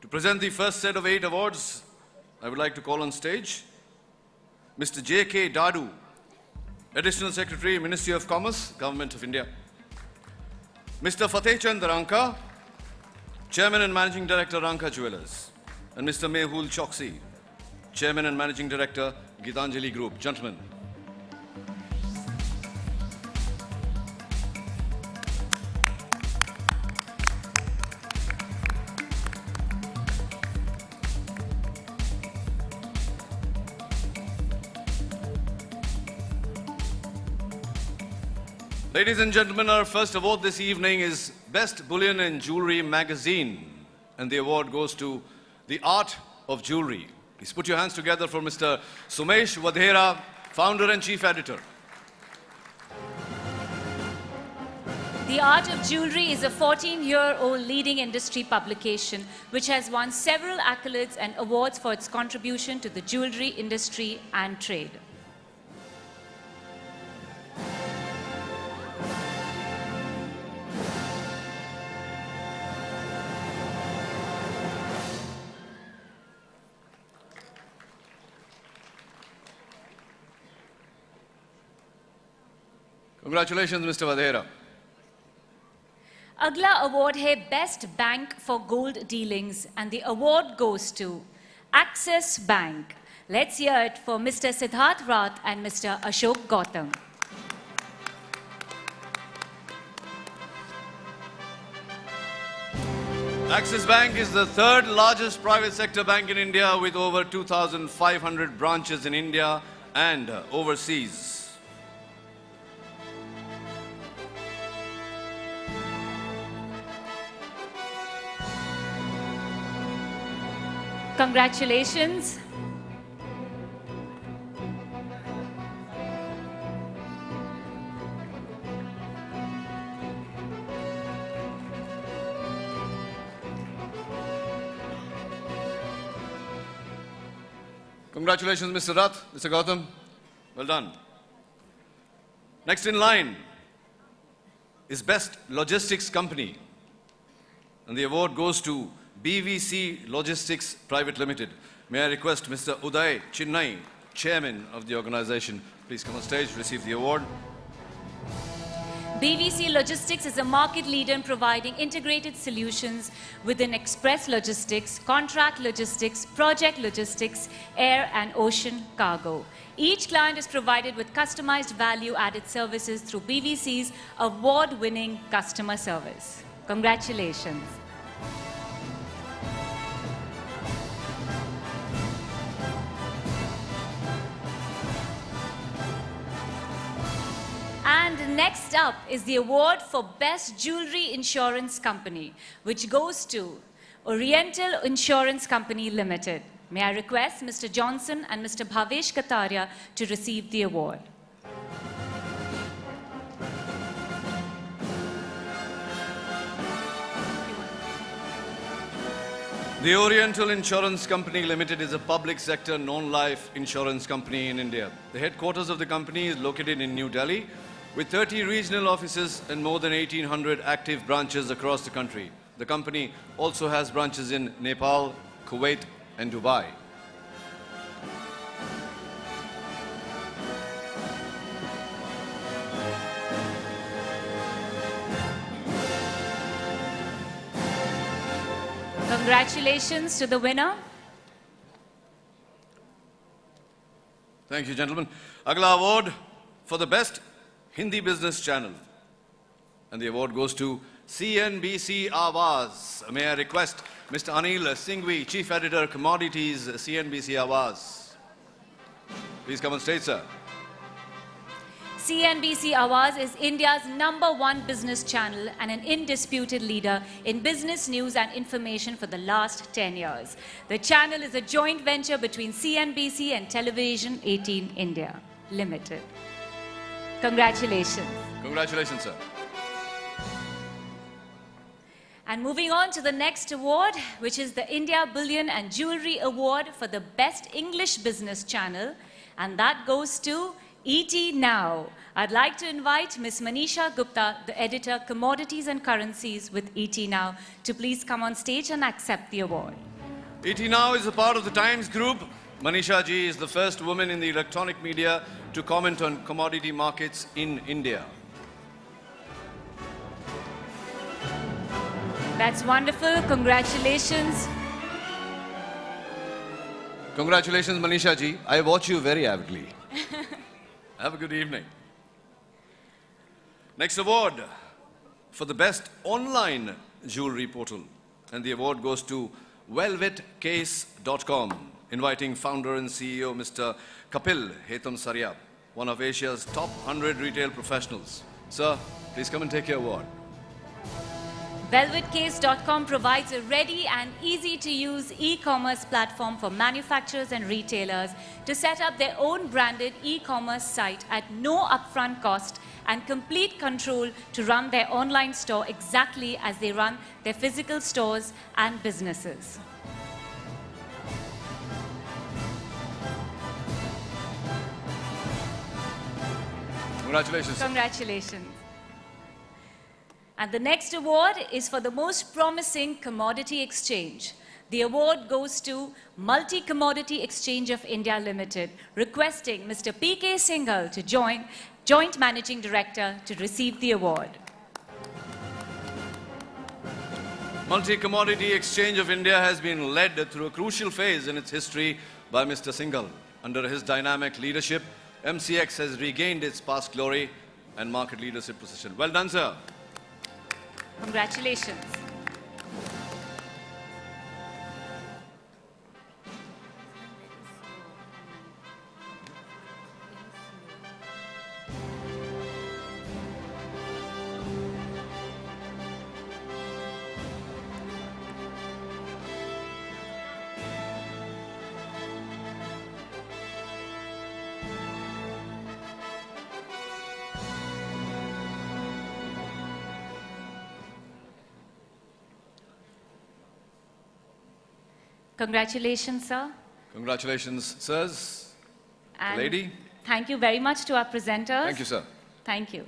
To present the first set of 8 awards, I would like to call on stage Mr. J.K. Dadu, Additional Secretary, Ministry of Commerce, Government of India. Mr. Fateh Chand Ranka, Chairman and Managing Director, Ranka Jewellers. And Mr. Mehul Choksi, Chairman and Managing Director, Gitanjali Group. Gentlemen. Ladies and gentlemen, our first award this evening is Best Bullion and Jewelry Magazine. And the award goes to The Art of Jewelry. Please put your hands together for Mr. Sumesh Vadhera, Founder and Chief Editor. The Art of Jewelry is a 14-year-old leading industry publication which has won several accolades and awards for its contribution to the jewelry industry and trade. Congratulations, Mr. Vadhera. Agla award hai Best Bank for Gold Dealings, and the award goes to Axis Bank. Let's hear it for Mr. Siddharth Rath and Mr. Ashok Gautam. Axis Bank is the third largest private sector bank in India with over 2,500 branches in India and overseas. Congratulations. Congratulations, Mr. Rath, Mr. Gautam. Well done. Next in line is Best Logistics Company. And the award goes to BVC Logistics Private Limited. May I request Mr. Uday Chinnai, Chairman of the organization, please come on stage to receive the award. BVC Logistics is a market leader in providing integrated solutions within express logistics, contract logistics, project logistics, air and ocean cargo. Each client is provided with customized value-added services through BVC's award-winning customer service. Congratulations. And next up is the award for Best Jewelry Insurance Company, which goes to Oriental Insurance Company Limited. May I request Mr. Johnson and Mr. Bhavesh Kataria to receive the award. The Oriental Insurance Company Limited is a public sector non-life insurance company in India. The headquarters of the company is located in New Delhi, with 30 regional offices and more than 1,800 active branches across the country. The company also has branches in Nepal, Kuwait, and Dubai. Congratulations to the winner. Thank you, gentlemen. Agla award for the Best Hindi Business Channel. And the award goes to CNBC Awaaz. May I request Mr. Anil Singhvi, Chief Editor, Commodities, CNBC Awaaz. Please come on stage, sir. CNBC Awaaz is India's #1 business channel and an indisputed leader in business news and information for the last 10 years. The channel is a joint venture between CNBC and Television 18 India Limited. Congratulations. Congratulations, sir. And moving on to the next award, which is the India Bullion and Jewelry Award for the Best English Business Channel. And that goes to ET Now. I'd like to invite Ms. Manisha Gupta, the editor, Commodities and Currencies with ET Now, to please come on stage and accept the award. ET Now is a part of the Times Group. Manisha ji is the first woman in the electronic media to comment on commodity markets in India. That's wonderful. Congratulations. Congratulations, Manisha ji. I watch you very avidly. Have a good evening. Next award for the best online jewelry portal. And the award goes to velvetcase.com, inviting founder and CEO Mr. Kapil Hetam Saria, one of Asia's top 100 retail professionals. Sir, please come and take your award. Velvetcase.com provides a ready and easy-to-use e-commerce platform for manufacturers and retailers to set up their own branded e-commerce site at no upfront cost and complete control to run their online store exactly as they run their physical stores and businesses. Congratulations. Congratulations. And the next award is for the most promising commodity exchange. The award goes to Multi Commodity Exchange of India Limited, requesting Mr. P.K. Singhal to join Joint Managing Director to receive the award. Multi Commodity Exchange of India has been led through a crucial phase in its history by Mr. Singhal. Under his dynamic leadership, MCX has regained its past glory and market leadership position. Well done, sir. Congratulations. Congratulations, sir. Congratulations, sirs. And Lady. thank you very much to our presenters. Thank you, sir. Thank you.